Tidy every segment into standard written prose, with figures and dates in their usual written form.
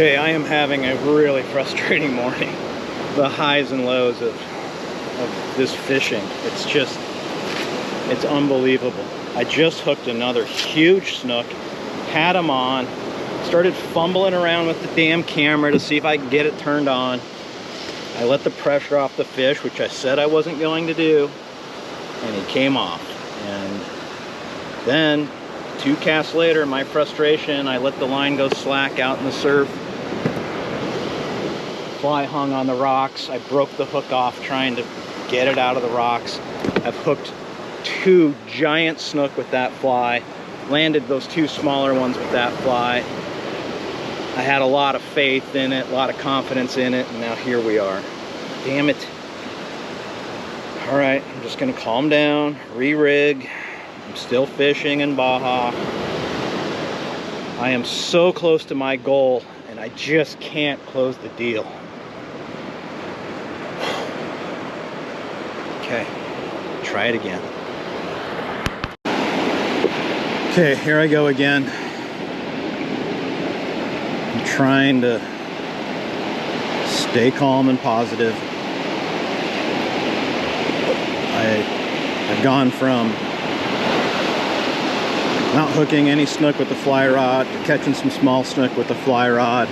Okay, I am having a really frustrating morning. The highs and lows of this fishing. It's unbelievable. I just hooked another huge snook, had him on, started fumbling around with the damn camera to see if I could get it turned on. I let the pressure off the fish, which I said I wasn't going to do, and he came off. And then 2 casts later, my frustration, I let the line go slack out in the surf. Fly hung on the rocks. I broke the hook off trying to get it out of the rocks. I've hooked 2 giant snook with that fly, landed those 2 smaller ones with that fly. I had a lot of faith in it, a lot of confidence in it, and now here we are. Damn it. All right, I'm just gonna calm down, re-rig. I'm still fishing in Baja. I am so close to my goal, and I just can't close the deal. Okay, try it again. Okay, here I go again. I'm trying to stay calm and positive. I've gone from not hooking any snook with the fly rod to catching some small snook with the fly rod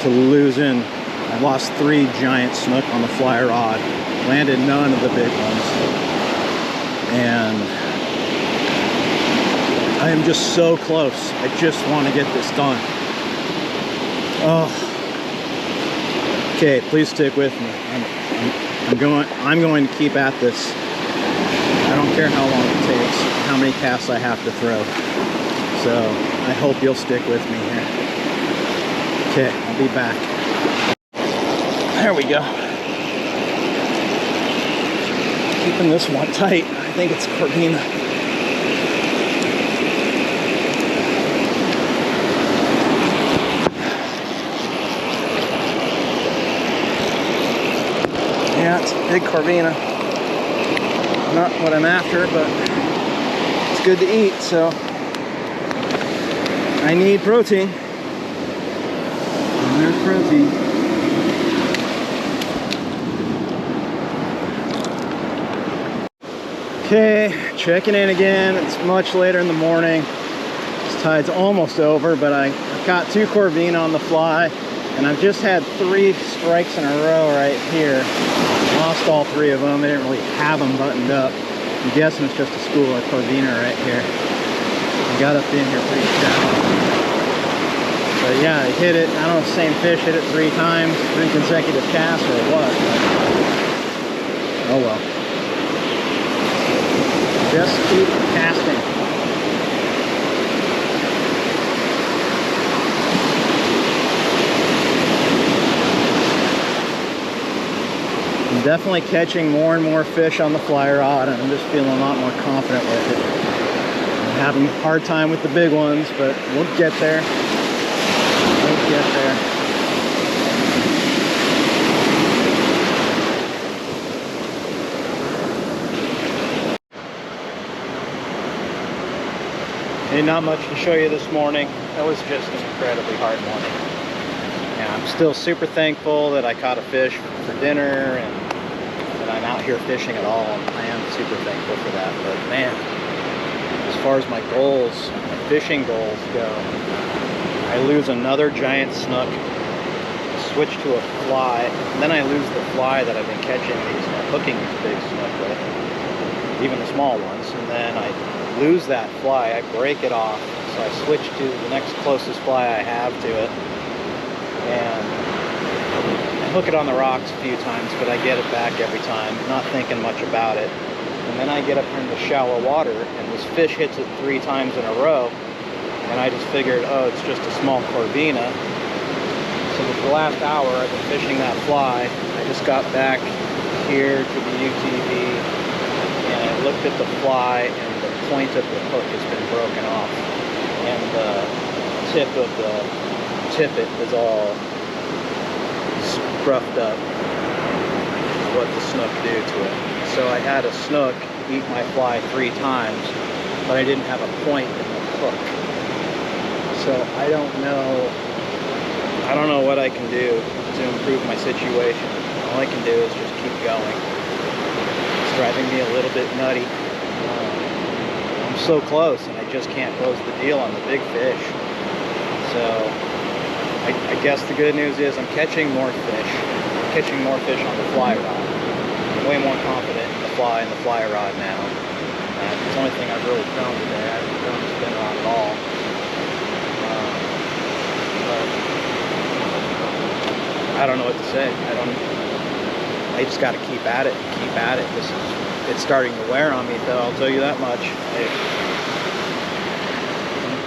to losing. I lost 3 giant snook on the fly rod, landed none of the big ones, and I am just so close. I just want to get this done. Oh, okay, please stick with me. I'm going to keep at this. I don't care how long it takes, how many casts I have to throw. So I hope you'll stick with me here. Okay, I'll be back. There we go. Keeping this one tight. I think it's Corvina. Yeah, it's a big Corvina. Not what I'm after, but it's good to eat, so I need protein. And there's protein. Okay, checking in again. It's much later in the morning. This tide's almost over, but I've got 2 Corvina on the fly, and I've just had 3 strikes in a row right here. Lost all 3 of them. I didn't really have them buttoned up. I'm guessing it's just a school of Corvina right here. I got up in here pretty shallow. But yeah, I hit it. I don't know if the same fish hit it 3 times, 3 consecutive casts or what. But oh well. Just keep casting. I'm definitely catching more and more fish on the fly rod, and I'm just feeling a lot more confident with it. I'm having a hard time with the big ones, but we'll get there. We'll get there. Hey, not much to show you this morning. It was just an incredibly hard morning. And I'm still super thankful that I caught a fish for dinner and that I'm out here fishing at all. I am super thankful for that. But man, as far as my goals, my fishing goals go, I lose another giant snook, switch to a fly, and then I lose the fly that I've been catching hooking these big snook with, even the small ones, and then I lose that fly, I break it off, so I switch to the next closest fly I have to it, and I hook it on the rocks a few times, but I get it back every time, not thinking much about it. And then I get up into shallow water, and this fish hits it 3 times in a row, and I just figured, oh, it's just a small Corvina. So for the last hour, I've been fishing that fly. I just got back here to the UTV, and I looked at the fly, and the point of the hook has been broken off, and the tip of the tippet is all scruffed up. What the snook do to it. So I had a snook eat my fly 3 times, but I didn't have a point in the hook. So I don't know I don't know what I can do to improve my situation. All I can do is just keep going. It's driving me a little bit nutty. I'm so close, and I just can't close the deal on the big fish. So I guess the good news is I'm catching more fish. I'm catching more fish on the fly rod. I'm way more confident in the fly and the fly rod now. It's the only thing I've really thrown today. I haven't thrown the spin rod at all. But I don't know what to say. I just got to keep at it and keep at it. It's starting to wear on me, though, I'll tell you that much.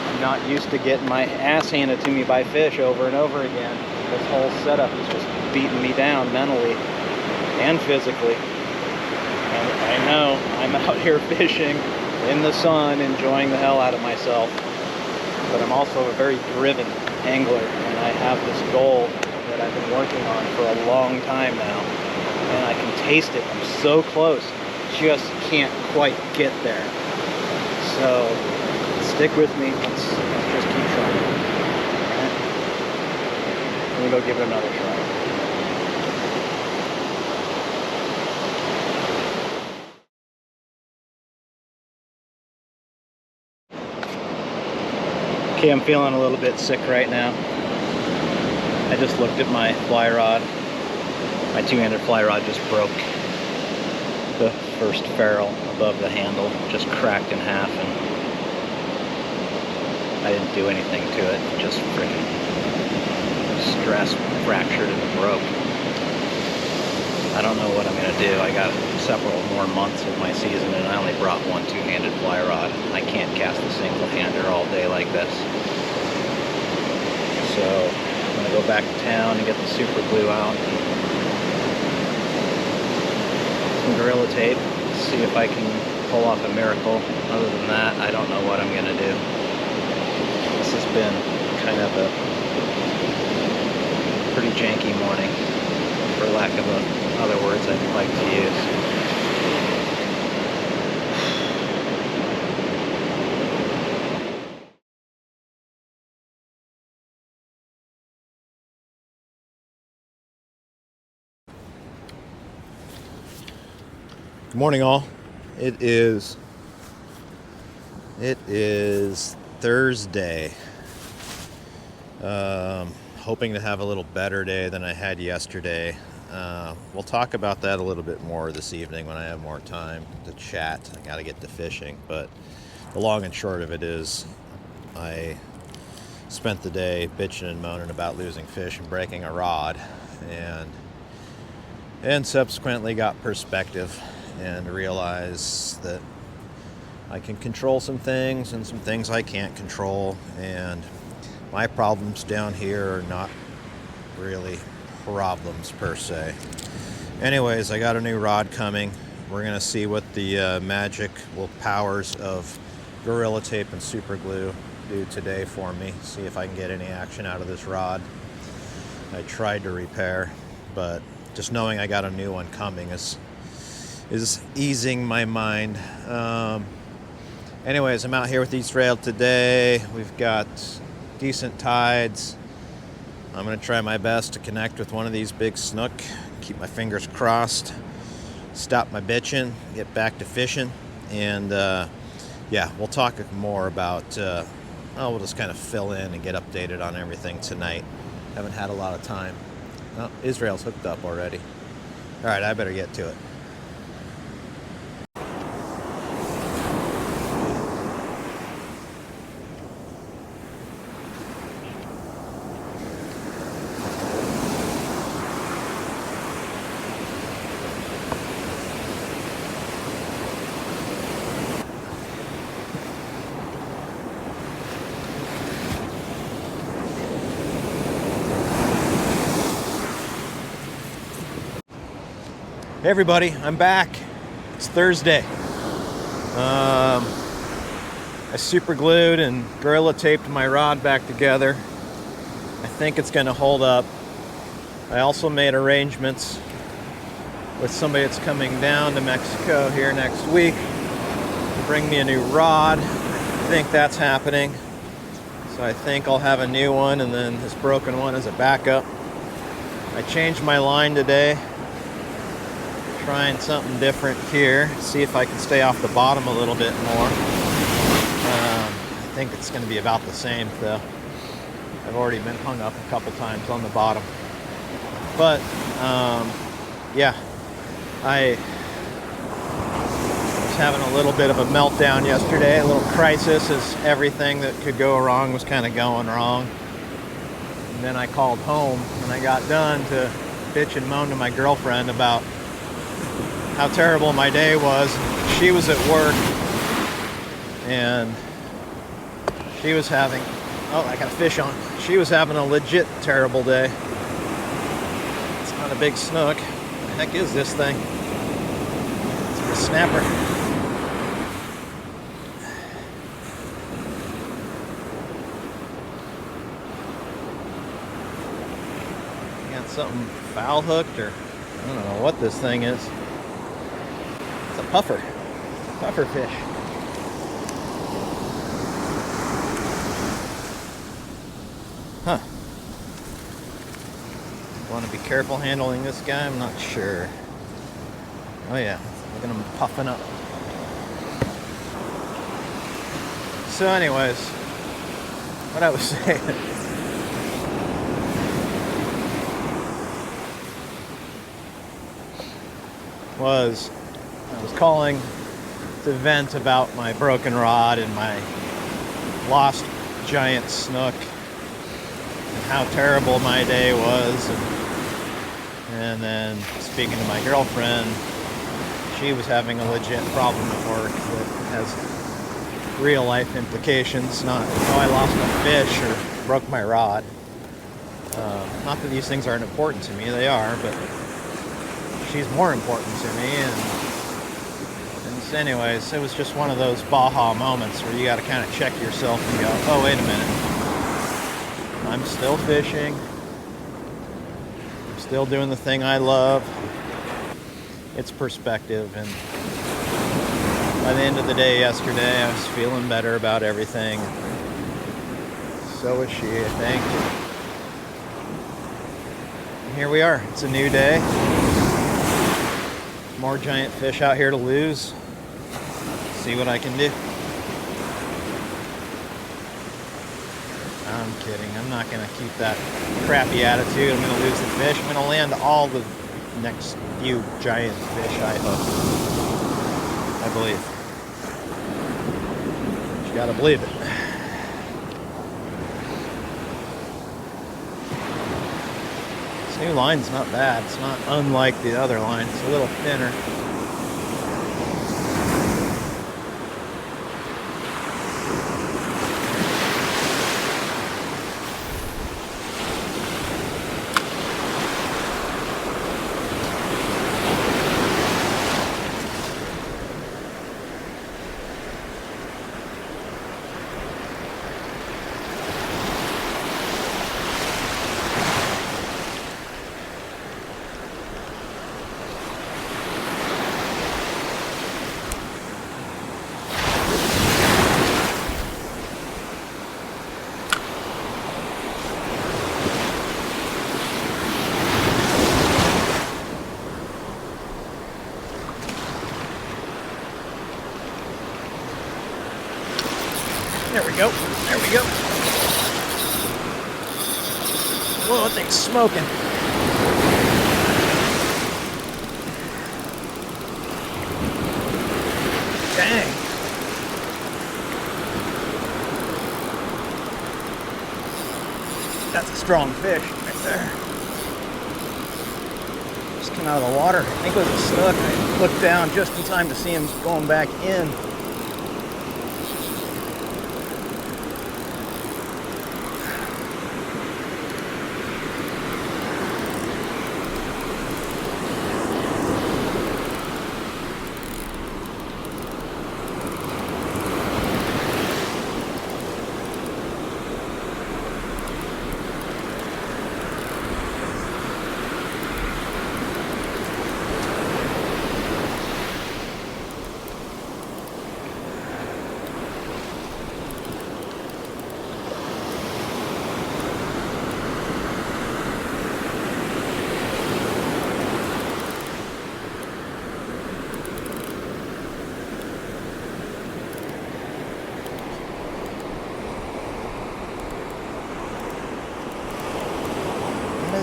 I'm not used to getting my ass handed to me by fish over and over again. This whole setup is just beating me down mentally and physically. And I know I'm out here fishing in the sun, enjoying the hell out of myself. But I'm also a very driven angler, and I have this goal that I've been working on for a long time now. And I can taste it. I'm so close. Just can't quite get there. So stick with me. Let's just keep trying. Alright. Let me go give it another try. Okay, I'm feeling a little bit sick right now. I just looked at my fly rod. My two-handed fly rod just broke. The first ferrule above the handle just cracked in half, and I didn't do anything to it. Just freaking stress fractured and broke. I don't know what I'm gonna do. I got several more months of my season, and I only brought one two-handed fly rod. I can't cast a single-hander all day like this. So I'm gonna go back to town and get the super glue out. Gorilla tape, see if I can pull off a miracle. Other than that, I don't know what I'm gonna do. This has been kind of a pretty janky morning, for lack of other words I'd like to use. Good morning, all. It is Thursday. Hoping to have a little better day than I had yesterday. We'll talk about that a little bit more this evening when I have more time to chat. I got to get to fishing, but the long and short of it is I spent the day bitching and moaning about losing fish and breaking a rod, and subsequently got perspective and realize that I can control some things and some things I can't control, and my problems down here are not really problems per se. Anyways, I got a new rod coming. We're gonna see what the magical powers of Gorilla Tape and super glue do today for me. See if I can get any action out of this rod. I tried to repair, but just knowing I got a new one coming is easing my mind. Anyways, I'm out here with East Rail today. We've got decent tides. I'm gonna try my best to connect with one of these big snook. Keep my fingers crossed. Stop my bitching. Get back to fishing. And yeah, we'll talk more about. We'll just kind of fill in and get updated on everything tonight. Haven't had a lot of time. Oh, Israel's hooked up already. All right, I better get to it. Hey everybody, I'm back. It's Thursday. I super glued and Gorilla taped my rod back together. I think it's gonna hold up. I also made arrangements with somebody that's coming down to Mexico here next week to bring me a new rod. I think that's happening. So I think I'll have a new one and then this broken one as a backup. I changed my line today. Trying something different here. See if I can stay off the bottom a little bit more. I think it's going to be about the same though. I've already been hung up a couple times on the bottom. But yeah, I was having a little bit of a meltdown yesterday, a little crisis as everything that could go wrong was kind of going wrong. And then I called home and I got done to bitch and moan to my girlfriend about how terrible my day was. She was at work and she was having, oh, I got a fish on. She was having a legit terrible day. It's not a big snook. What the heck is this thing? It's a snapper. Got something foul hooked, or I don't know what this thing is. It's a puffer fish. Huh. Want to be careful handling this guy? I'm not sure. Oh yeah, look at him puffing up. So anyways, what I was saying was I was calling to vent about my broken rod and my lost giant snook and how terrible my day was, and then speaking to my girlfriend, she was having a legit problem at work that has real life implications, not oh I lost my fish or broke my rod. Not that these things aren't important to me, they are, but she's more important to me. And so anyways, it was just one of those Baja moments where you got to kind of check yourself and go, oh wait a minute, I'm still fishing, I'm still doing the thing I love. It's perspective, and by the end of the day yesterday I was feeling better about everything. So was she, I think. And here we are, it's a new day. More giant fish out here to lose. See what I can do. I'm kidding. I'm not going to keep that crappy attitude. I'm going to lose the fish. I'm going to land all the next few giant fish I hook. I believe. You got to believe it. This new line's not bad. It's not unlike the other line. It's a little thinner. There we go. There we go. Whoa, that thing's smoking. Dang. That's a strong fish right there. Just came out of the water. I think it was a snook. I looked down just in time to see him going back in.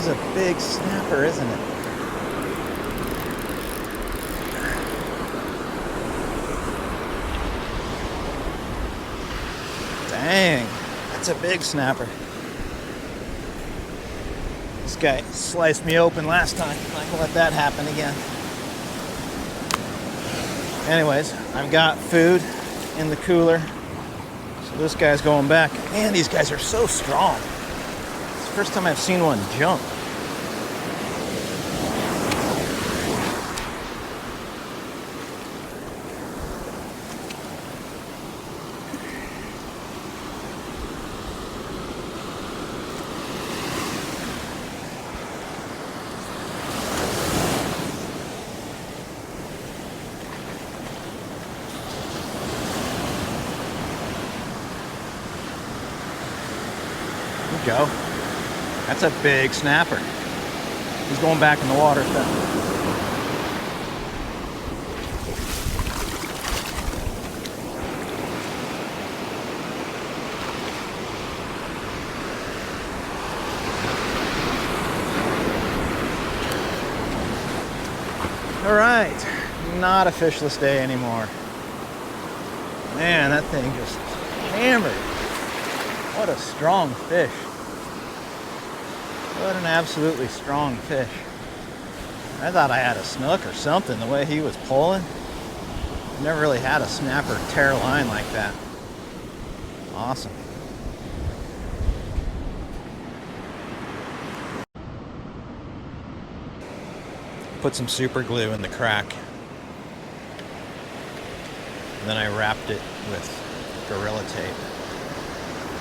is a big snapper, isn't it? Dang, that's a big snapper. This guy sliced me open last time. I'm not gonna let that happen again. Anyways, I've got food in the cooler. So this guy's going back. Man, these guys are so strong. It's the first time I've seen one jump. Go. That's a big snapper. He's going back in the water. All right, not a fishless day anymore. Man, that thing just hammered. What a strong fish. What an absolutely strong fish. I thought I had a snook or something, the way he was pulling. Never really had a snapper tear line like that. Awesome. Put some super glue in the crack. And then I wrapped it with Gorilla Tape.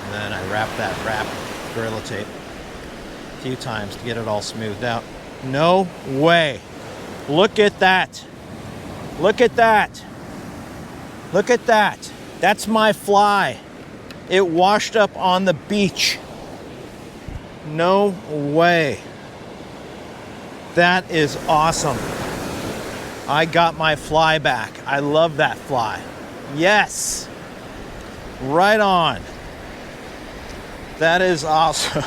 And then I wrapped that wrap with Gorilla Tape a few times to get it all smoothed out. No way. Look at that. Look at that. Look at that. That's my fly. It washed up on the beach. No way. That is awesome. I got my fly back. I love that fly. Yes. Right on. That is awesome.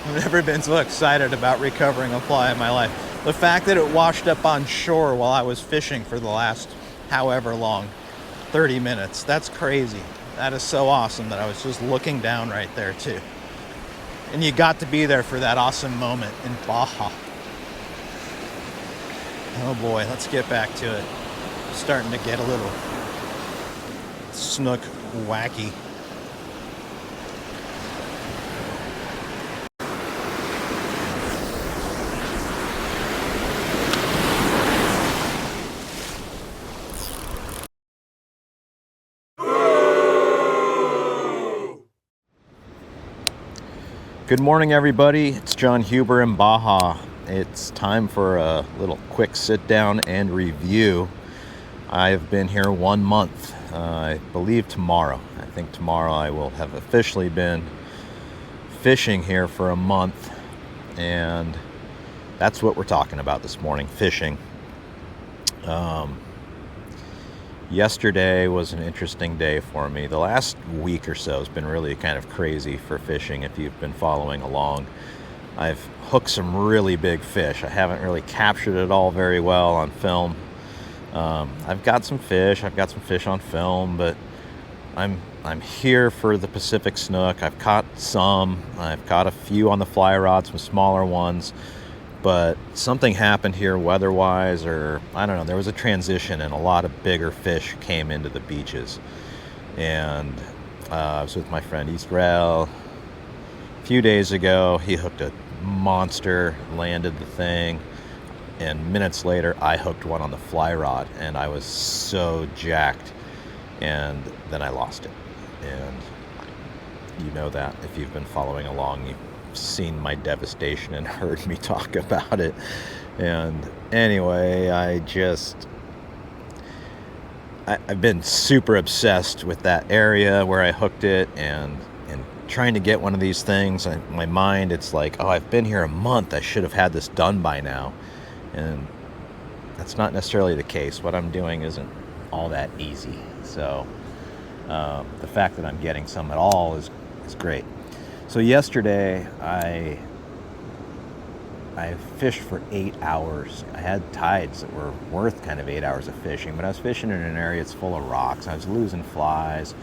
I've never been so excited about recovering a fly in my life. The fact that it washed up on shore while I was fishing for the last however long, 30 minutes, that's crazy. That is so awesome that I was just looking down right there too. And you got to be there for that awesome moment in Baja. Oh boy, let's get back to it. Starting to get a little snook wacky. Good morning, everybody. It's John Huber in Baja. It's time for a little quick sit down and review. I've been here 1 month. I believe tomorrow. I think tomorrow I will have officially been fishing here for a month. And that's what we're talking about this morning, fishing. Yesterday was an interesting day for me. The last week or so has been really kind of crazy for fishing if you've been following along. I've hooked some really big fish. I haven't really captured it all very well on film. I've got some fish. I've got some fish on film, but I'm here for the Pacific snook. I've caught some. I've caught a few on the fly rod, some smaller ones. But something happened here weather-wise, or I don't know, there was a transition and a lot of bigger fish came into the beaches. And I was with my friend Israel a few days ago. He hooked a monster, landed the thing, and minutes later I hooked one on the fly rod, and I was so jacked, and then I lost it. And you know that if you've been following along, you've seen my devastation and heard me talk about it. And anyway, I've been super obsessed with that area where I hooked it, and trying to get one of these things. In my mind, it's like, oh, I've been here a month, I should have had this done by now. And that's not necessarily the case. What I'm doing isn't all that easy. So the fact that I'm getting some at all is great. So yesterday I I fished for 8 hours. I had tides that were worth kind of 8 hours of fishing, but I was fishing in an area that's full of rocks. I was losing flies,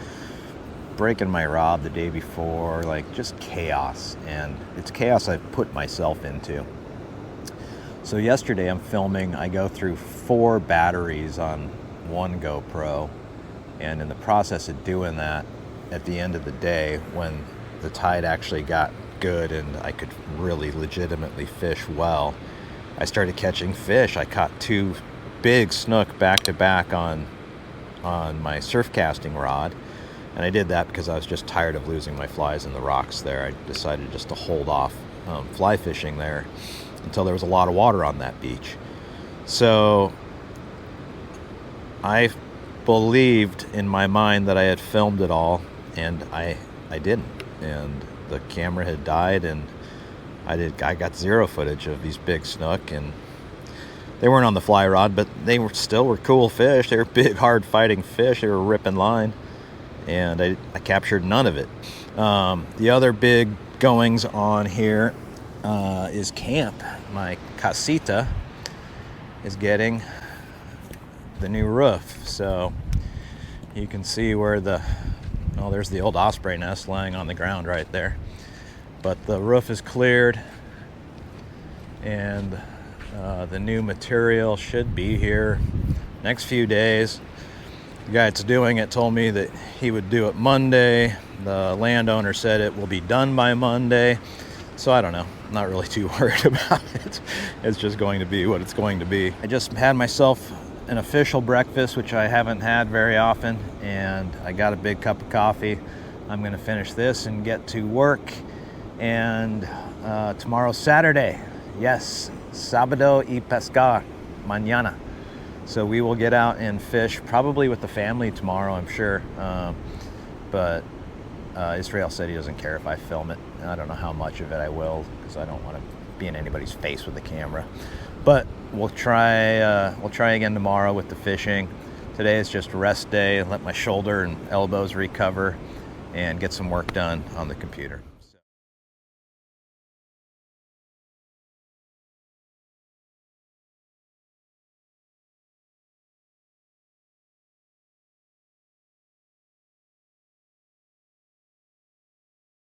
breaking my rod the day before, like just chaos. And it's chaos I've put myself into. So yesterday I'm filming, I go through 4 batteries on one GoPro, and in the process of doing that, at the end of the day, when the tide actually got good and I could really legitimately fish well, I started catching fish. I caught 2 big snook back to back on my surf casting rod, and I did that because I was just tired of losing my flies in the rocks there. I decided just to hold off fly fishing there until there was a lot of water on that beach. So I believed in my mind that I had filmed it all, and I didn't, and the camera had died, and I got 0 footage of these big snook, and they weren't on the fly rod, but they were cool fish. They were big, hard fighting fish. They were ripping line, and I captured none of it. The other big goings on here is camp. My casita is getting the new roof, so you can see where there's the old osprey nest lying on the ground right there. But the roof is cleared, and the new material should be here next few days. The guy that's doing it told me that he would do it Monday. The landowner said it will be done by Monday. So I don't know. I'm not really too worried about it. It's just going to be what it's going to be. I just had myself an official breakfast, which I haven't had very often, and I got a big cup of coffee. I'm going to finish this and get to work. And tomorrow's Saturday. Yes, sábado y pescar mañana. So we will get out and fish, probably with the family tomorrow, I'm sure. But Israel said he doesn't care if I film it. And I don't know how much of it I will, because I don't want to be in anybody's face with the camera. But we'll try again tomorrow with the fishing. Today is just rest day. Let my shoulder and elbows recover and get some work done on the computer.